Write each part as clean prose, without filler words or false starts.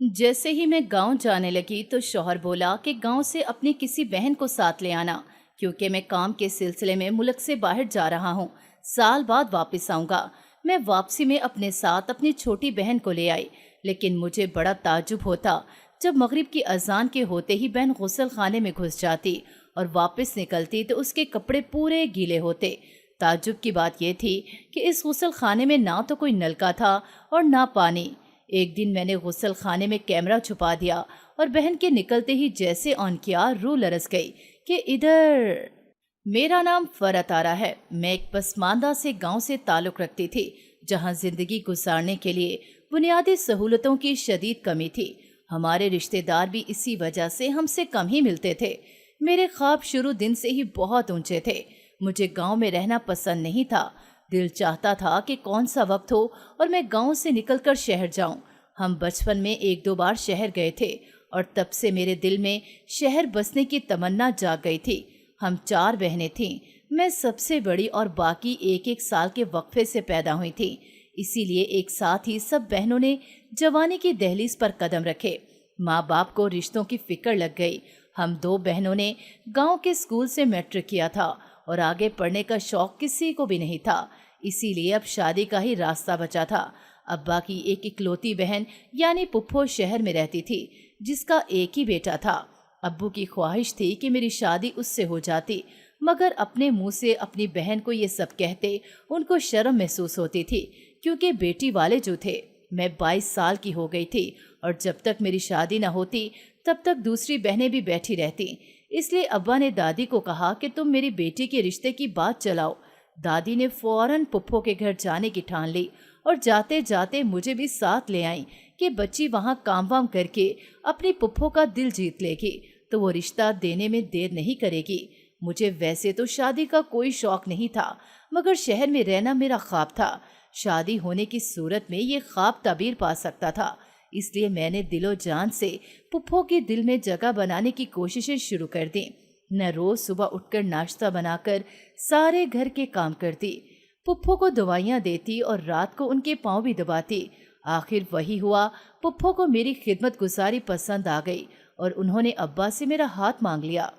जैसे ही मैं गांव जाने लगी तो शौहर बोला कि गांव से अपनी किसी बहन को साथ ले आना, क्योंकि मैं काम के सिलसिले में मुल्क से बाहर जा रहा हूँ। साल बाद वापस आऊंगा। मैं वापसी में अपने साथ अपनी छोटी बहन को ले आई, लेकिन मुझे बड़ा ताज्जुब होता जब मगरिब की अजान के होते ही बहन गुस्ल खाने में घुस जाती और वापस निकलती तो उसके कपड़े पूरे गीले होते। ताज्जुब की बात यह थी कि इस गुस्ल खाने में ना तो कोई नलका था और ना पानी। एक दिन मैंने गुस्ल खाने में कैमरा छुपा दिया और बहन के निकलते ही जैसे ऑन किया, रूह लरस गई कि इधर। मेरा नाम फरत आरा है। मैं एक पसमानदा से गांव से ताल्लुक रखती थी, जहां जिंदगी गुजारने के लिए बुनियादी सहूलतों की शदीद कमी थी। हमारे रिश्तेदार भी इसी वजह से हमसे कम ही मिलते थे। मेरे ख्वाब शुरू दिन से ही बहुत ऊंचे थे। मुझे गांव में रहना पसंद नहीं था। दिल चाहता था कि कौन सा वक्त हो और मैं गांव से निकलकर शहर जाऊं। हम बचपन में एक दो बार शहर गए थे और तब से मेरे दिल में शहर बसने की तमन्ना जाग गई थी। हम 4 बहनें थीं। मैं सबसे बड़ी और बाकी एक एक साल के वक्फे से पैदा हुई थी। इसीलिए एक साथ ही सब बहनों ने जवानी की दहलीज पर कदम रखे। माँ बाप को रिश्तों की फिक्र लग गई। हम 2 बहनों ने गांव के स्कूल से मैट्रिक किया था और आगे पढ़ने का शौक किसी को भी नहीं था। इसीलिए अब शादी का ही रास्ता बचा था। अब्बा की एक इकलौती बहन यानी पुप्पो शहर में रहती थी, जिसका एक ही बेटा था। अब्बू की ख्वाहिश थी कि मेरी शादी उससे हो जाती, मगर अपने मुंह से अपनी बहन को ये सब कहते उनको शर्म महसूस होती थी, क्योंकि बेटी वाले जो थे। मैं 22 साल की हो गई थी और जब तक मेरी शादी न होती तब तक दूसरी बहनें भी बैठी रहती। इसलिए अब्बा ने दादी को कहा कि तुम मेरी बेटी के रिश्ते की बात चलाओ। दादी ने फौरन पुप्पो के घर जाने की ठान ली और जाते जाते मुझे भी साथ ले आई कि बच्ची वहां काम वाम करके अपनी पुप्पो का दिल जीत लेगी तो वो रिश्ता देने में देर नहीं करेगी। मुझे वैसे तो शादी का कोई शौक नहीं था, मगर शहर में रहना मेरा ख्वाब था। शादी होने की सूरत में ये ख्वाब ताबीर पा सकता था। इसलिए मैंने दिलो जान से पुप्पो के दिल में जगह बनाने की कोशिशें शुरू कर दी। मैं रोज सुबह उठकर नाश्ता बनाकर सारे घर के काम करती, पुप्पो को दवाइयाँ देती और रात को उनके पाँव भी दबाती। आखिर वही हुआ, पुप्पो को मेरी खिदमत गुजारी पसंद आ गई और उन्होंने अब्बा से मेरा हाथ मांग लिया।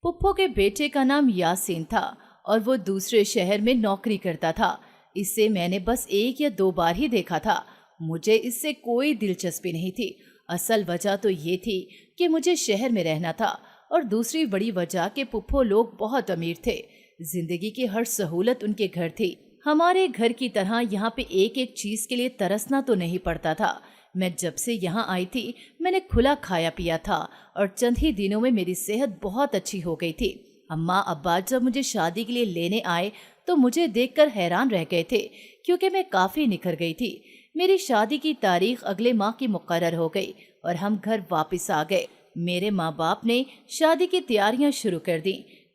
पुप्पो के बेटे का नाम यासीन था और वो दूसरे शहर में नौकरी करता था। इससे मैंने बस 1 या 2 बार ही देखा था। मुझे इससे कोई दिलचस्पी नहीं थी। असल वजह तो ये थी कि मुझे शहर में रहना था और दूसरी बड़ी वजह कि पुप्पो लोग बहुत अमीर थे। जिंदगी की हर सहूलत उनके घर थी। हमारे घर की तरह यहाँ पे एक एक चीज के लिए तरसना तो नहीं पड़ता था। मैं जब से यहाँ आई थी मैंने खुला खाया पिया था और चंद ही दिनों में मेरी सेहत बहुत अच्छी हो गई थी। अम्मा अब्बा जब मुझे शादी के लिए लेने आए तो मुझे देखकर हैरान रह गए थे, क्योंकि मैं काफी निखर गई थी। मेरी शादी की तारीख अगले माह की मुकर्रर हो गई और हम घर वापस आ गए। मेरे माँ बाप ने शादी की तैयारियां शुरू कर दी।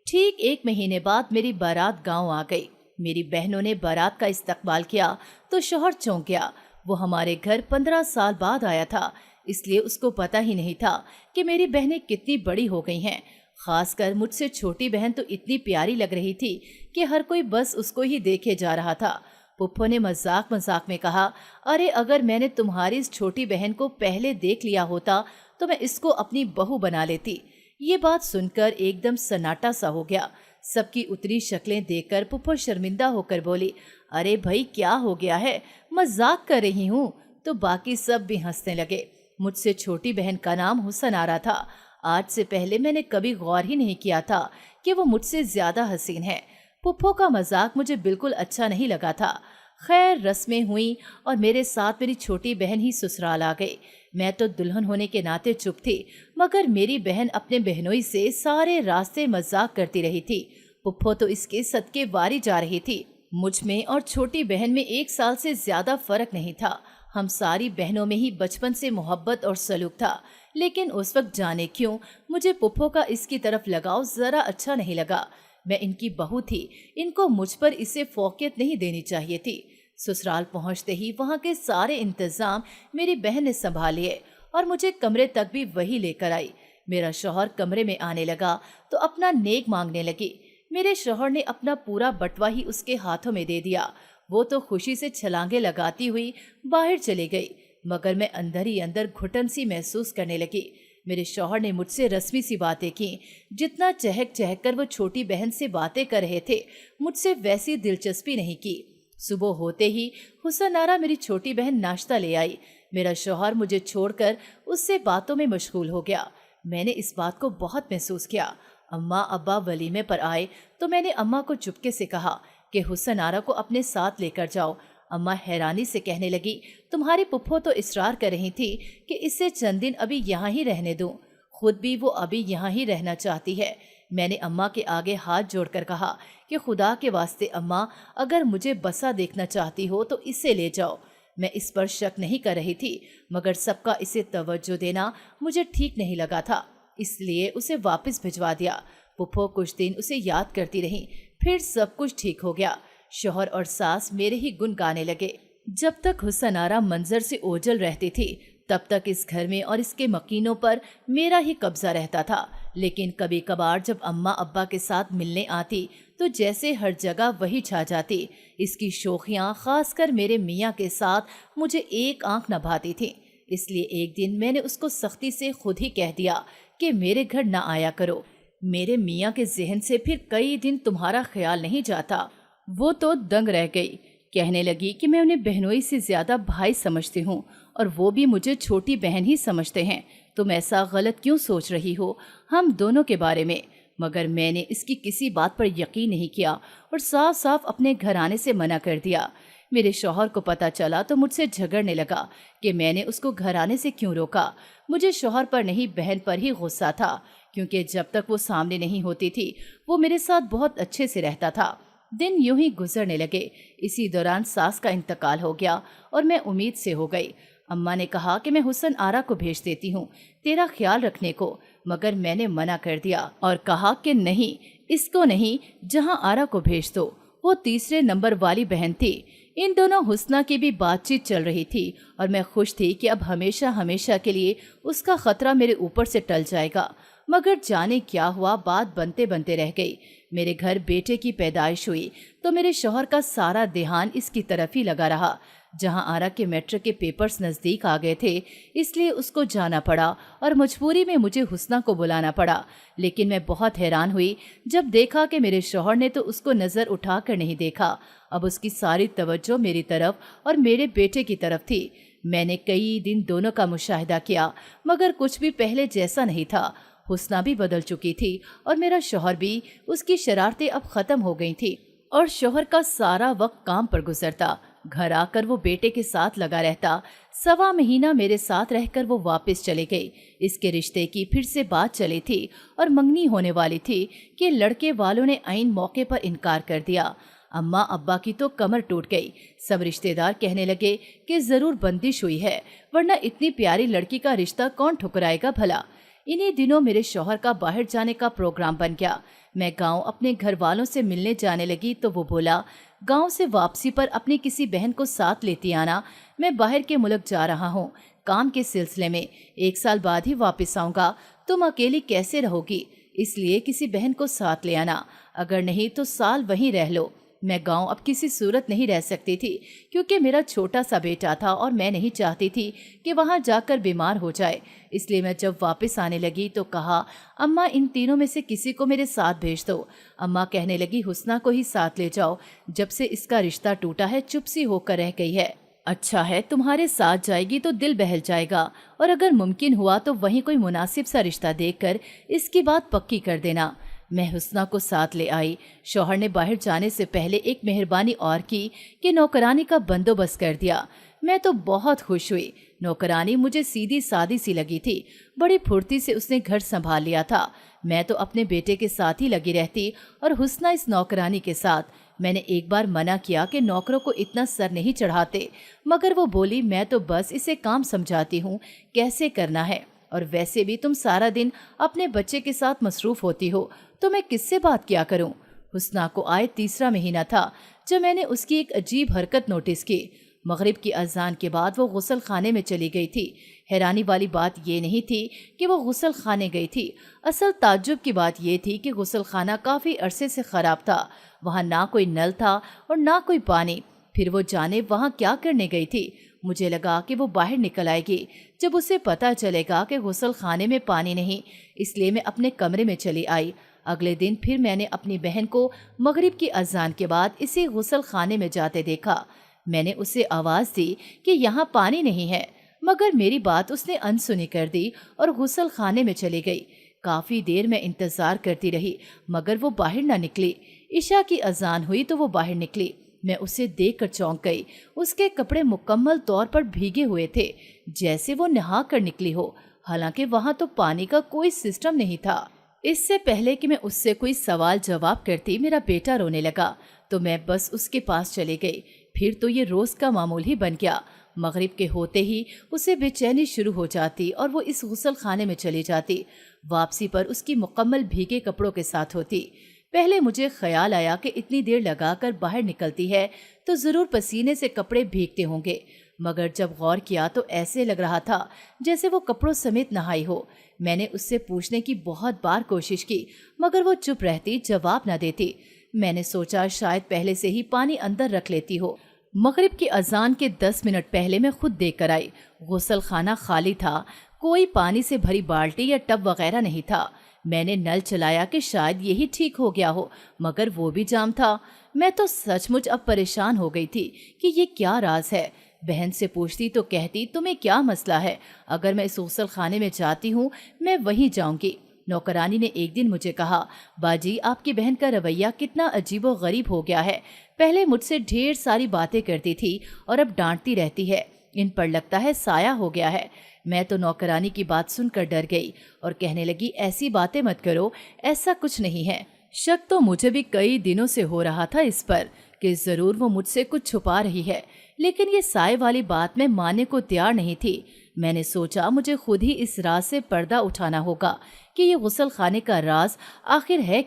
ठीक 1 महीने बाद मेरी बारात गांव आ गई। मेरी बहनों ने बारात का इस्तकबाल किया तो शौहर चौंक गया। वो हमारे घर 15 साल बाद आया था, इसलिए उसको पता ही नहीं था कि मेरी बहनें कितनी बड़ी हो गई हैं। खासकर मुझसे छोटी बहन तो इतनी प्यारी लग रही थी कि हर कोई बस उसको ही देखे जा रहा था। पुप्पो ने मजाक मजाक में कहा, अरे अगर मैंने तुम्हारी इस छोटी बहन को पहले देख लिया होता तो मैं इसको अपनी बहू बना लेती। ये बात सुनकर एकदम सन्नाटा सा हो गया। सबकी उतरी शक्लें देखकर पुप्पो शर्मिंदा होकर बोली, अरे भाई क्या हो गया है, मजाक कर रही हूँ। तो बाकी सब भी हंसने लगे। मुझसे छोटी बहन का नाम हुसन आरा था। आज से पहले मैंने कभी गौर ही नहीं किया था कि वो मुझसे ज्यादा हसीन है। पुप्पो का मजाक मुझे बिल्कुल अच्छा नहीं लगा था। खैर रस्में हुई और मेरे साथ मेरी छोटी बहन ही ससुराल आ गई। मैं तो दुल्हन होने के नाते चुप थी, मगर मेरी बहन अपने बहनोई से सारे रास्ते मजाक करती रही थी। पुप्पो तो इसके सदके वारी जा रही थी। मुझ में और छोटी बहन में 1 साल से ज्यादा फर्क नहीं था। हम सारी बहनों में ही बचपन से मोहब्बत और सलूक था, लेकिन उस वक्त जाने क्यों मुझे पुप्पो का इसकी तरफ लगाव जरा अच्छा नहीं लगा। मैं इनकी बहू थी, इनको मुझ पर इसे फौकियत नहीं देनी चाहिए थी। ससुराल पहुंचते ही वहां के सारे इंतजाम मेरी बहन ने संभाल लिए और मुझे कमरे तक भी वही लेकर आई। मेरा शौहर कमरे में आने लगा तो अपना नेक मांगने लगी। मेरे शौहर ने अपना पूरा बटवा ही उसके हाथों में दे दिया। वो तो खुशी से छलांगे लगाती हुई बाहर चली गई। मगर मैं अंदर ही अंदर घुटन सी महसूस करने लगी। मेरे शौहर ने मुझसे रस्मी सी बातें की। जितना चहक चहक कर वो छोटी बहन से बातें कर रहे थे, मुझसे वैसी दिलचस्पी नहीं की। सुबह होते ही हुसन आरा मेरी छोटी बहन नाश्ता ले आई। मेरा शौहर मुझे छोड़कर उससे बातों में मशगूल हो गया। मैंने इस बात को बहुत महसूस किया। अम्मा अब्बा वलीमे पर आए तो मैंने अम्मा को चुपके से कहा कि हुसन आरा को अपने साथ लेकर जाओ। अम्मा हैरानी से कहने लगी, तुम्हारी पुप्पो तो इसरार कर रही थी कि इसे चंद दिन अभी यहाँ ही रहने दूं। खुद भी वो अभी यहाँ ही रहना चाहती है। मैंने अम्मा के आगे हाथ जोड़कर कहा कि खुदा के वास्ते अम्मा, अगर मुझे बसा देखना चाहती हो तो इसे ले जाओ। मैं इस पर शक नहीं कर रही थी, मगर सबका इसे तवज्जो देना मुझे ठीक नहीं लगा था, इसलिए उसे वापस भिजवा दिया। पुप्पो कुछ दिन उसे याद करती रही, फिर सब कुछ ठीक हो गया। शौहर और सास मेरे ही गुण गाने लगे। जब तक हुसन आरा मंजर से ओझल रहती थी, तब तक इस घर में और इसके मकीनों पर मेरा ही कब्जा रहता था। लेकिन कभी कभार जब अम्मा अब्बा के साथ मिलने आती तो जैसे हर जगह वही छा जाती। इसकी शोखियाँ खासकर मेरे मियाँ के साथ मुझे एक आंख न भाती थी। इसलिए एक दिन मैंने उसको सख्ती से खुद ही कह दिया कि मेरे घर न आया करो। मेरे मियाँ के जहन से फिर कई दिन तुम्हारा ख्याल नहीं जाता। वो तो दंग रह गई। कहने लगी कि मैं उन्हें बहनोई से ज्यादा भाई समझती हूँ और वो भी मुझे छोटी बहन ही समझते हैं। तुम ऐसा गलत क्यों सोच रही हो हम दोनों के बारे में? मगर मैंने इसकी किसी बात पर यकीन नहीं किया और साफ साफ अपने घर आने से मना कर दिया। मेरे शौहर को पता चला तो मुझसे झगड़ने लगा कि मैंने उसको घर आने से क्यों रोका। मुझे शौहर पर नहीं, बहन पर ही गुस्सा था, क्योंकि जब तक वो सामने नहीं होती थी वो मेरे साथ बहुत अच्छे से रहता था। दिन यूं ही गुजरने लगे। इसी दौरान सास का इंतकाल हो गया और मैं उम्मीद से हो गई। अम्मा ने कहा कि मैं हुसन आरा को भेज देती हूँ तेरा ख्याल रखने को, मगर मैंने मना कर दिया और कहा कि नहीं, इसको नहीं, जहाँ आरा को भेज दो। वो तीसरे नंबर वाली बहन थी। इन दोनों हुस्ना की भी बातचीत चल रही थी और मैं खुश थी कि अब हमेशा हमेशा के लिए उसका खतरा मेरे ऊपर से टल जाएगा। मगर जाने क्या हुआ, बात बनते बनते रह गई। मेरे घर बेटे की पैदाइश हुई तो मेरे शौहर का सारा ध्यान इसकी तरफ ही लगा रहा। जहां आरा के मैट्रिक के पेपर्स नज़दीक आ गए थे, इसलिए उसको जाना पड़ा और मजबूरी में मुझे हुस्ना को बुलाना पड़ा। लेकिन मैं बहुत हैरान हुई जब देखा कि मेरे शौहर ने तो उसको नज़र उठा कर नहीं देखा। अब उसकी सारी तवज्जो मेरी तरफ और मेरे बेटे की तरफ थी। मैंने कई दिन दोनों का मुशाहिदा किया, मगर कुछ भी पहले जैसा नहीं था। हुस्ना भी बदल चुकी थी और मेरा शौहर भी। उसकी शरारतें अब खत्म हो गई थी और शौहर का सारा वक्त काम पर गुजरता। घर आकर वो बेटे के साथ लगा रहता। 1.25 महीना मेरे साथ रहकर वो वापस चली गई। इसके रिश्ते की फिर से बात चली थी और मंगनी होने वाली थी कि लड़के वालों ने ऐन मौके पर इनकार कर दिया। अम्मा अब्बा की तो कमर टूट गई। सब रिश्तेदार कहने लगे कि जरूर बंदिश हुई है, वरना इतनी प्यारी लड़की का रिश्ता कौन ठुकराएगा भला। इन्हीं दिनों मेरे शौहर का बाहर जाने का प्रोग्राम बन गया। मैं गांव अपने घर वालों से मिलने जाने लगी तो वो बोला, गांव से वापसी पर अपनी किसी बहन को साथ लेती आना। मैं बाहर के मुल्क जा रहा हूँ काम के सिलसिले में। 1 साल बाद ही वापस आऊँगा। तुम अकेली कैसे रहोगी, इसलिए किसी बहन को साथ ले आना, अगर नहीं तो साल वहीं रह लो। मैं गांव अब किसी सूरत नहीं रह सकती थी, क्योंकि मेरा छोटा सा बेटा था और मैं नहीं चाहती थी कि वहां जाकर बीमार हो जाए। इसलिए मैं जब वापस आने लगी तो कहा, अम्मा इन तीनों में से किसी को मेरे साथ भेज दो। अम्मा कहने लगी, हुस्ना को ही साथ ले जाओ, जब से इसका रिश्ता टूटा है चुप सी होकर रह गई है। अच्छा है, तुम्हारे साथ जाएगी तो दिल बहल जाएगा, और अगर मुमकिन हुआ तो वहीं कोई मुनासिब सा रिश्ता देखकर इसकी बात पक्की कर देना। मैं हुस्ना को साथ ले आई। शौहर ने बाहर जाने से पहले एक मेहरबानी और की कि नौकरानी का बंदोबस्त कर दिया। मैं तो बहुत खुश हुई। नौकरानी मुझे सीधी सादी सी लगी थी। बड़ी फुर्ती से उसने घर संभाल लिया था। मैं तो अपने बेटे के साथ ही लगी रहती और हुस्ना इस नौकरानी के साथ। मैंने एक बार मना किया कि नौकरों को इतना सर नहीं चढ़ाते, मगर वो बोली, मैं तो बस इसे काम समझाती हूँ, कैसे करना है, और वैसे भी तुम सारा दिन अपने बच्चे के साथ मसरूफ होती हो, तो मैं किससे बात किया करूं। हुस्ना को आए 3रा महीना था जब मैंने उसकी एक अजीब हरकत नोटिस की। मगरिब की अजान के बाद वो गुस्ल खाने में चली गई थी। हैरानी वाली बात ये नहीं थी कि वो गुस्ल खाने गई थी, असल ताज्जुब की बात ये थी कि गुस्ल खाना काफ़ी अरसे से ख़राब था। वहाँ ना कोई नल था और ना कोई पानी। फिर वो जाने वहाँ क्या करने गई थी। مجھے لگا کہ وہ باہر نکل آئے گی جب اسے پتہ چلے گا کہ غسل خانے میں پانی نہیں، اس لیے میں اپنے کمرے میں چلی آئی۔ اگلے دن پھر میں نے اپنی بہن کو مغرب کی اذان کے بعد اسی غسل خانے میں جاتے دیکھا۔ میں نے اسے آواز دی کہ یہاں پانی نہیں ہے، مگر میری بات اس نے انسنی کر دی اور غسل خانے میں چلی گئی۔ کافی دیر میں انتظار کرتی رہی مگر وہ باہر نہ نکلی۔ عشاء کی اذان ہوئی تو وہ باہر نکلی۔ میں اسے دیکھ کر چونک گئی۔ اس کے کپڑے مکمل طور پر بھیگے ہوئے تھے، جیسے وہ نہا کر نکلی ہو، حالانکہ وہاں تو پانی کا کوئی سسٹم نہیں تھا۔ اس سے پہلے کہ میں اس سے کوئی سوال جواب کرتی، میرا بیٹا رونے لگا تو میں بس اس کے پاس چلی گئی۔ پھر تو یہ روز کا معمول ہی بن گیا۔ مغرب کے ہوتے ہی اسے بے چینی شروع ہو جاتی اور وہ اس غسل خانے میں چلی جاتی۔ واپسی پر اس کی مکمل بھیگے کپڑوں کے ساتھ ہوتی۔ پہلے مجھے خیال آیا کہ اتنی دیر لگا کر باہر نکلتی ہے تو ضرور پسینے سے کپڑے بھیگتے ہوں گے، مگر جب غور کیا تو ایسے لگ رہا تھا جیسے وہ کپڑوں سمیت نہائی ہو۔ میں نے اس سے پوچھنے کی بہت بار کوشش کی مگر وہ چپ رہتی، جواب نہ دیتی۔ میں نے سوچا شاید پہلے سے ہی پانی اندر رکھ لیتی ہو۔ مغرب کی اذان کے 10 منٹ پہلے میں خود دیکھ کر آئی۔ غسل خانہ خالی تھا، کوئی پانی سے بھری بالٹی یا ٹب وغیرہ نہیں تھا۔ میں نے نل چلایا کہ شاید یہی ٹھیک ہو گیا ہو، مگر وہ بھی جام تھا۔ میں تو سچ مچ اب پریشان ہو گئی تھی کہ یہ کیا راز ہے۔ بہن سے پوچھتی تو کہتی تمہیں کیا مسئلہ ہے، اگر میں اس غسل خانے میں جاتی ہوں میں وہیں جاؤں گی۔ نوکرانی نے ایک دن مجھے کہا، باجی آپ کی بہن کا رویہ کتنا عجیب و غریب ہو گیا ہے، پہلے مجھ سے ڈھیر ساری باتیں کرتی تھی اور اب ڈانٹتی رہتی ہے، ان پر لگتا ہے سایہ ہو گیا ہے۔ میں تو نوکرانی کی بات سن کر ڈر گئی اور کہنے لگی ایسی باتیں مت کرو، ایسا کچھ نہیں ہے۔ شک تو مجھے بھی کئی دنوں سے ہو رہا تھا اس پر کہ ضرور وہ مجھ سے کچھ چھپا رہی ہے، لیکن یہ سائے والی بات میں ماننے کو تیار نہیں تھی۔ میں نے سوچا مجھے خود ہی اس راز سے پردہ اٹھانا ہوگا کہ یہ غسل خانے کا راز آخر ہے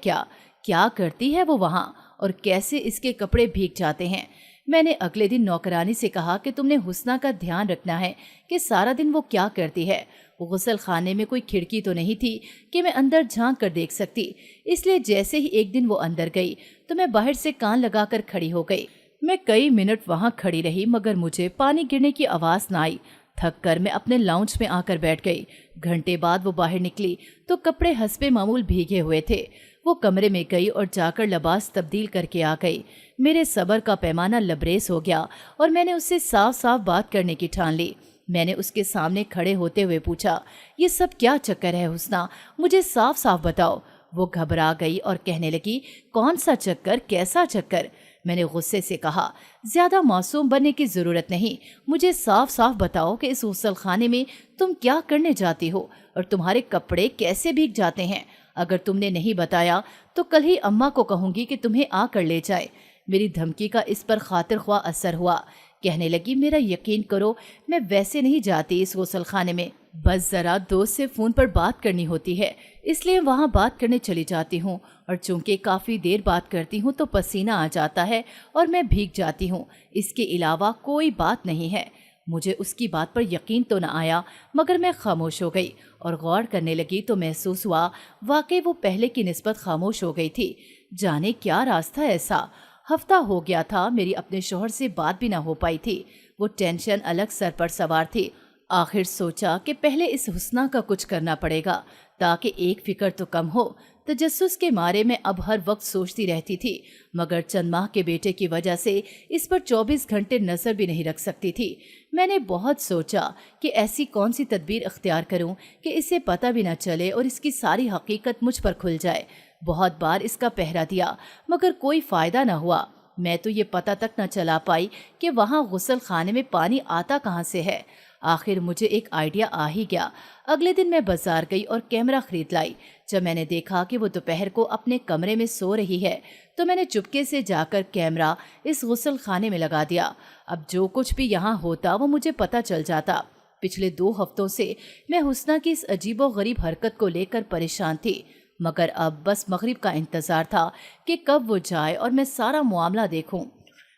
کیا کرتی ہے وہ وہاں اور کیسے اس کے کپڑے بھیگ جاتے ہیں۔ میں نے اگلے دن نوکرانی سے کہا کہ تم نے حسنہ کا دھیان رکھنا ہے کہ سارا دن وہ کیا کرتی ہے۔ غسل خانے میں کوئی کھڑکی تو نہیں تھی کہ میں اندر جھانک کر دیکھ سکتی، اس لیے جیسے ہی ایک دن وہ اندر گئی تو میں باہر سے کان لگا کر کھڑی ہو گئی۔ میں کئی منٹ وہاں کھڑی رہی مگر مجھے پانی گرنے کی آواز نہ آئی۔ تھک کر میں اپنے لاؤنج میں آ کر بیٹھ گئی۔ گھنٹے بعد وہ باہر نکلی تو کپڑے حسب معمول بھیگے ہوئے تھے۔ وہ کمرے میں گئی اور جا کر لباس تبدیل کر کے آ گئی۔ میرے صبر کا پیمانہ لبریز ہو گیا اور میں نے اس سے صاف صاف بات کرنے کی ٹھان لی۔ میں نے اس کے سامنے کھڑے ہوتے ہوئے پوچھا، یہ سب کیا چکر ہے حسنہ، مجھے صاف صاف بتاؤ۔ وہ گھبرا گئی اور کہنے لگی، کون سا چکر، کیسا چکر؟ میں نے غصے سے کہا، زیادہ معصوم بننے کی ضرورت نہیں، مجھے صاف صاف بتاؤ کہ اس غسل خانے میں تم کیا کرنے جاتی ہو اور تمہارے کپڑے کیسے بھیگ جاتے ہیں۔ اگر تم نے نہیں بتایا تو کل ہی اماں کو کہوں گی کہ تمہیں آ کر لے جائے۔ میری دھمکی کا اس پر خاطر خواہ اثر ہوا۔ کہنے لگی، میرا یقین کرو میں ویسے نہیں جاتی اس غسل خانے میں، بس ذرا دوست سے فون پر بات کرنی ہوتی ہے، اس لیے وہاں بات کرنے چلی جاتی ہوں، اور چونکہ کافی دیر بات کرتی ہوں تو پسینہ آ جاتا ہے اور میں بھیگ جاتی ہوں، اس کے علاوہ کوئی بات نہیں ہے۔ مجھے اس کی بات پر یقین تو نہ آیا مگر میں خاموش ہو گئی اور غور کرنے لگی تو محسوس ہوا واقعی وہ پہلے کی نسبت خاموش ہو گئی تھی۔ جانے کیا راز تھا ایسا؟ ہفتہ ہو گیا تھا میری اپنے شوہر سے بات بھی نہ ہو پائی تھی۔ وہ ٹینشن الگ سر پر سوار تھی۔ آخر سوچا کہ پہلے اس حسنہ کا کچھ کرنا پڑے گا تاکہ ایک فکر تو کم ہو۔ تجسس کے مارے میں اب ہر وقت سوچتی رہتی تھی مگر چند ماہ کے بیٹے کی وجہ سے اس پر 24 گھنٹے نظر بھی نہیں رکھ سکتی تھی۔ میں نے بہت سوچا کہ ایسی کون سی تدبیر اختیار کروں کہ اسے پتہ بھی نہ چلے اور اس کی ساری حقیقت مجھ پر کھل جائے۔ بہت بار اس کا پہرا دیا مگر کوئی فائدہ نہ ہوا۔ میں تو یہ پتہ تک نہ چلا پائی کہ وہاں غسل خانے میں پانی آتا کہاں سے ہے۔ آخر مجھے ایک آئیڈیا آ ہی گیا۔ اگلے دن میں بازار گئی اور کیمرہ خرید لائی۔ جب میں نے دیکھا کہ وہ دوپہر کو اپنے کمرے میں سو رہی ہے تو میں نے چپکے سے جا کر کیمرہ اس غسل خانے میں لگا دیا۔ اب جو کچھ بھی یہاں ہوتا وہ مجھے پتہ چل جاتا۔ پچھلے 2 ہفتوں سے میں حسنہ کی اس عجیب و غریب حرکت کو لے کر پریشان تھی مگر اب بس مغرب کا انتظار تھا کہ کب وہ جائے اور میں سارا معاملہ دیکھوں۔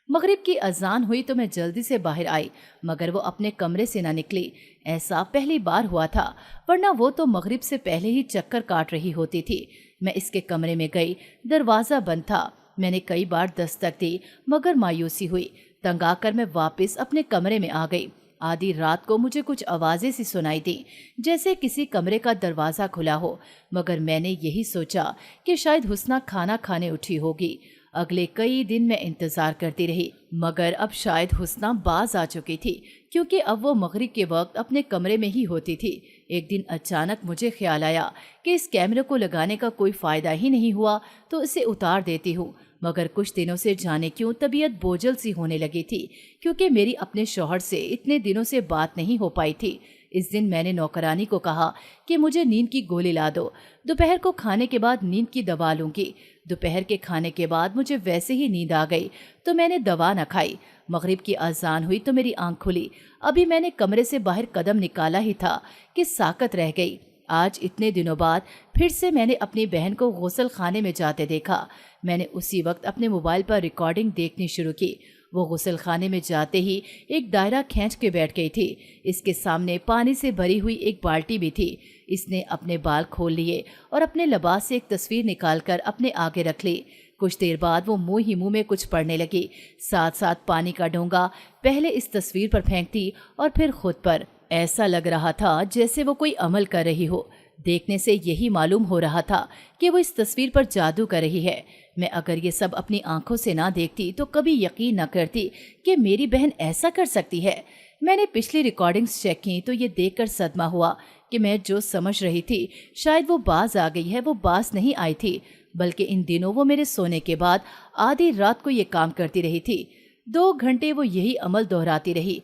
مغرب کی اذان ہوئی تو میں جلدی سے باہر آئی مگر وہ اپنے کمرے سے نہ نکلی۔ ایسا پہلی بار ہوا تھا ورنہ وہ تو مغرب سے پہلے ہی چکر کاٹ رہی ہوتی تھی۔ میں اس کے کمرے میں گئی، دروازہ بند تھا۔ میں نے کئی بار دستک دی مگر مایوسی ہوئی۔ تنگ آ کر میں واپس اپنے کمرے میں آ گئی۔ आधी रात को मुझे कुछ आवाजें सी सुनाई दी, जैसे किसी कमरे का दरवाजा खुला हो। मगर मैंने यही सोचा कि शायद हुस्ना खाना खाने उठी होगी। अगले कई दिन मैं इंतजार करती रही, मगर अब शायद हुस्ना बाज आ चुकी थी, क्योंकि अब वो मगरिब के वक्त अपने कमरे में ही होती थी। एक दिन अचानक मुझे ख्याल आया कि इस कैमरे को लगाने का कोई फायदा ही नहीं हुआ, तो इसे उतार देती हूँ। मगर कुछ दिनों से जाने क्यों तबीयत बोझल सी होने लगी थी, क्योंकि मेरी अपने शौहर से इतने दिनों से बात नहीं हो पाई थी। इस दिन मैंने नौकरानी को कहा कि मुझे नींद की गोली ला दो, दोपहर को खाने के बाद नींद की दवा लूंगी। दोपहर के खाने के बाद मुझे वैसे ही नींद आ गई, तो मैंने दवा न खाई। मगरिब की अजान हुई तो मेरी आंख खुली। अभी मैंने कमरे से बाहर कदम निकाला ही था कि साकत रह गई। आज इतने दिनों बाद फिर से मैंने अपनी बहन को गुसल खाने में जाते देखा। मैंने उसी वक्त अपने मोबाइल पर रिकॉर्डिंग देखनी शुरू की। वो गुसल खाने में जाते ही एक दायरा खींच के बैठ गई थी। इसके सामने पानी से भरी हुई एक बाल्टी भी थी। इसने अपने बाल खोल लिए और अपने लिबास से एक तस्वीर निकालकर अपने आगे रख ली। कुछ देर बाद वो मुंह ही मुंह में कुछ पढ़ने लगी, साथ साथ पानी का डोंगा पहले इस तस्वीर पर फेंकती और फिर खुद पर। ऐसा लग रहा था जैसे वो कोई अमल कर रही हो। देखने से यही मालूम हो रहा था कि वो इस तस्वीर पर जादू कर रही है। मैं अगर ये सब अपनी आंखों से ना देखती तो कभी यकीन न करती कि मेरी बहन ऐसा कर सकती है। मैंने पिछली रिकॉर्डिंग्स चेक की तो ये देखकर सदमा हुआ कि मैं जो समझ रही थी शायद वो बाज आ गई है, वो बाज नहीं आई थी, बल्कि इन दिनों वो मेरे सोने के बाद आधी रात को ये काम करती रही थी। 2 घंटे वो यही अमल दोहराती रही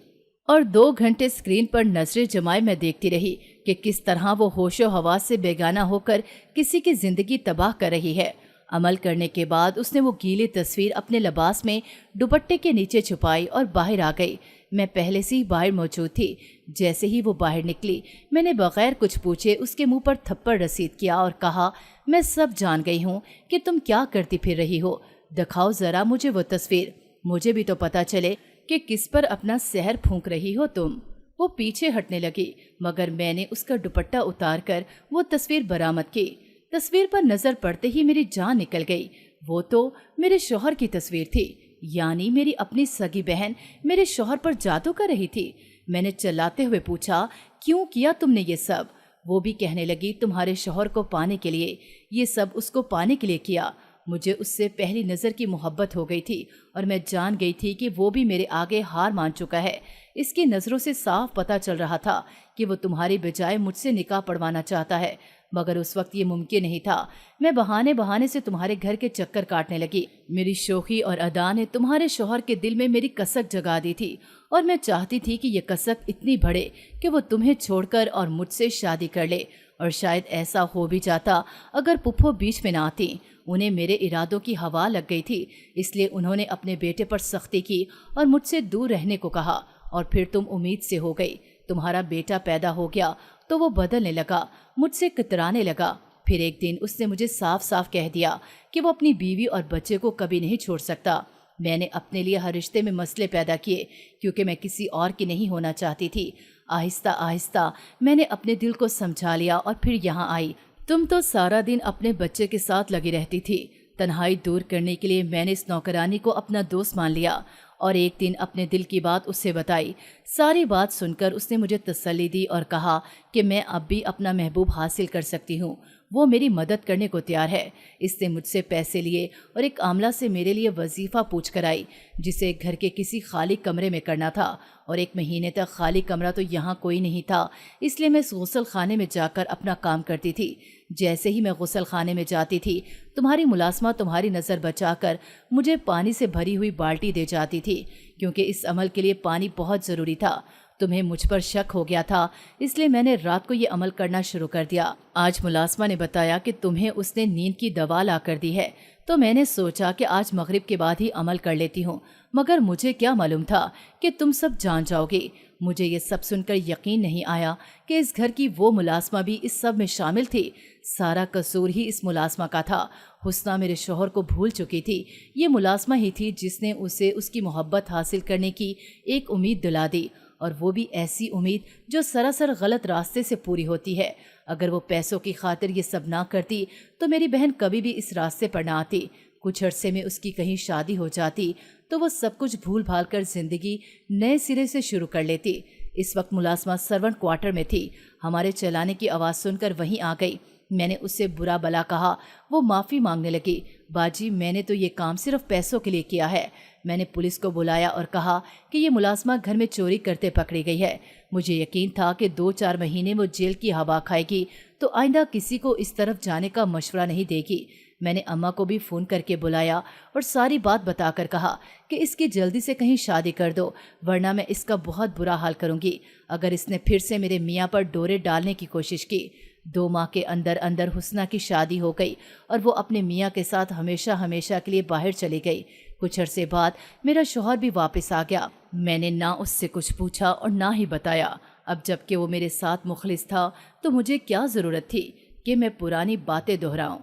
और 2 घंटे स्क्रीन पर नजरें जमाए मैं देखती रही कि किस तरह वो होशो हवास से बेगाना होकर किसी की जिंदगी तबाह कर रही है। अमल करने के बाद उसने वो गीली तस्वीर अपने लिबास में दुपट्टे के नीचे छुपाई और बाहर आ गई। मैं पहले से ही बाहर मौजूद थी। जैसे ही वो बाहर निकली, मैंने बगैर कुछ पूछे उसके मुंह पर थप्पड़ रसीद किया और कहा, मैं सब जान गई हूँ कि तुम क्या करती फिर रही हो। दिखाओ जरा मुझे वो तस्वीर, मुझे भी तो पता चले कि किस पर अपना सहर फूंक रही हो तुम। वो पीछे हटने लगी, मगर मैंने उसका दुपट्टा उतार कर वो तस्वीर बरामद की। तस्वीर पर नजर पड़ते ही मेरी जान निकल गई। वो तो मेरे शौहर की तस्वीर थी, यानी मेरी अपनी सगी बहन मेरे शौहर पर जादू कर रही थी। मैंने चिल्लाते हुए पूछा, क्यों किया तुमने ये सब? वो भी कहने लगी, तुम्हारे शौहर को पाने के लिए, ये सब उसको पाने के लिए किया। मुझे उससे पहली नज़र की मोहब्बत हो गई थी और मैं जान गई थी कि वो भी मेरे आगे हार मान चुका है। इसकी नज़रों से साफ पता चल रहा था कि वो तुम्हारी बजाय मुझसे निकाह पढ़वाना चाहता है, मगर उस वक्त ये मुमकिन नहीं था। मैं बहाने बहाने से तुम्हारे घर के चक्कर काटने लगी। मेरी शोखी और अदा ने तुम्हारे शौहर के दिल में मेरी कसक जगा दी थी और मैं चाहती थी कि ये कसक इतनी बढ़े कि वो तुम्हें छोड़कर और मुझसे शादी कर ले। और शायद ऐसा हो भी जाता अगर पुप्पो बीच में ना आती। उन्हें मेरे इरादों की हवा लग गई थी, इसलिए उन्होंने अपने बेटे पर सख्ती की और मुझसे दूर रहने को कहा। और फिर तुम उम्मीद से हो गई। तुम्हारा बेटा पैदा हो गया तो वो बदलने लगा, मुझसे कतराने लगा। फिर एक दिन उसने मुझे साफ साफ कह दिया कि वो अपनी बीवी और बच्चे को कभी नहीं छोड़ सकता। मैंने अपने लिए हर रिश्ते में मसले पैदा किए, क्योंकि मैं किसी और की नहीं होना चाहती थी। आहिस्ता आहिस्ता मैंने अपने दिल को समझा लिया और फिर यहाँ आई। तुम तो सारा दिन अपने बच्चे के साथ लगी रहती थी। तन्हाई दूर करने के लिए मैंने इस नौकरानी को अपना दोस्त मान लिया और एक दिन अपने दिल की बात उससे बताई। सारी बात सुनकर उसने मुझे तसल्ली दी और कहा कि मैं अब भी अपना महबूब हासिल कर सकती हूँ। वो मेरी मदद करने को तैयार है। इसने मुझसे पैसे लिए और एक आमला से मेरे लिए वजीफा पूछ कर आई, जिसे घर के किसी खाली कमरे में करना था। और 1 महीने तक खाली कमरा तो यहाँ कोई नहीं था, इसलिए मैं गुसल खाने में जाकर अपना काम करती थी। जैसे ही मैं गुसल खाने में जाती थी, तुम्हारी मुलाजमा तुम्हारी नज़र बचाकर मुझे पानी से भरी हुई बाल्टी दे जाती थी, क्योंकि इस अमल के लिए पानी बहुत ज़रूरी था। तुम्हें मुझ पर शक हो गया था, इसलिए मैंने रात को ये अमल करना शुरू कर दिया। आज मुलाजमा ने बताया कि तुम्हें उसने नींद की दवा ला कर दी है, तो मैंने सोचा कि आज मगरिब के बाद ही अमल कर लेती हूँ। मगर मुझे क्या मालूम था कि तुम सब जान जाओगे। मुझे ये सब सुनकर यकीन नहीं आया कि इस घर की वो मुलाजमा भी इस सब में शामिल थी। सारा कसूर ही इस मुलाजमा का था। हुस्ना मेरे शौहर को भूल चुकी थी। ये मुलाजमा ही थी जिसने उसे उसकी मोहब्बत हासिल करने की एक उम्मीद दिला दी, और वो भी ऐसी उम्मीद जो सरासर गलत रास्ते से पूरी होती है। अगर वो पैसों की खातिर ये सब ना करती तो मेरी बहन कभी भी इस रास्ते पर ना आती। कुछ अरसे में उसकी कहीं शादी हो जाती तो वो सब कुछ भूल भाल कर जिंदगी नए सिरे से शुरू कर लेती। इस वक्त मुलाजमा सर्वेंट क्वार्टर में थी। हमारे चलाने की आवाज़ सुनकर वहीं आ गई। मैंने उससे बुरा भला कहा। वो माफ़ी मांगने लगी। बाजी, मैंने तो ये काम सिर्फ पैसों के लिए किया है। मैंने पुलिस को बुलाया और कहा कि ये मुलाजमा घर में चोरी करते पकड़ी गई है। मुझे यकीन था कि 2-4 महीने वो जेल की हवा खाएगी तो आइंदा किसी को इस तरफ जाने का मशवरा नहीं देगी। मैंने अम्मा को भी फ़ोन करके बुलाया और सारी बात बताकर कहा कि इसकी जल्दी से कहीं शादी कर दो, वरना मैं इसका बहुत बुरा हाल करूँगी अगर इसने फिर से मेरे मियाँ पर डोरे डालने की कोशिश की। 2 माह के अंदर अंदर हुस्ना की शादी हो गई और वो अपने मियाँ के साथ हमेशा हमेशा के लिए बाहर चली गई। कुछ अरसे बाद मेरा शौहर भी वापस आ गया। मैंने ना उससे कुछ पूछा और ना ही बताया। अब जबकि वो मेरे साथ मुखलिस था तो मुझे क्या ज़रूरत थी कि मैं पुरानी बातें दोहराऊं।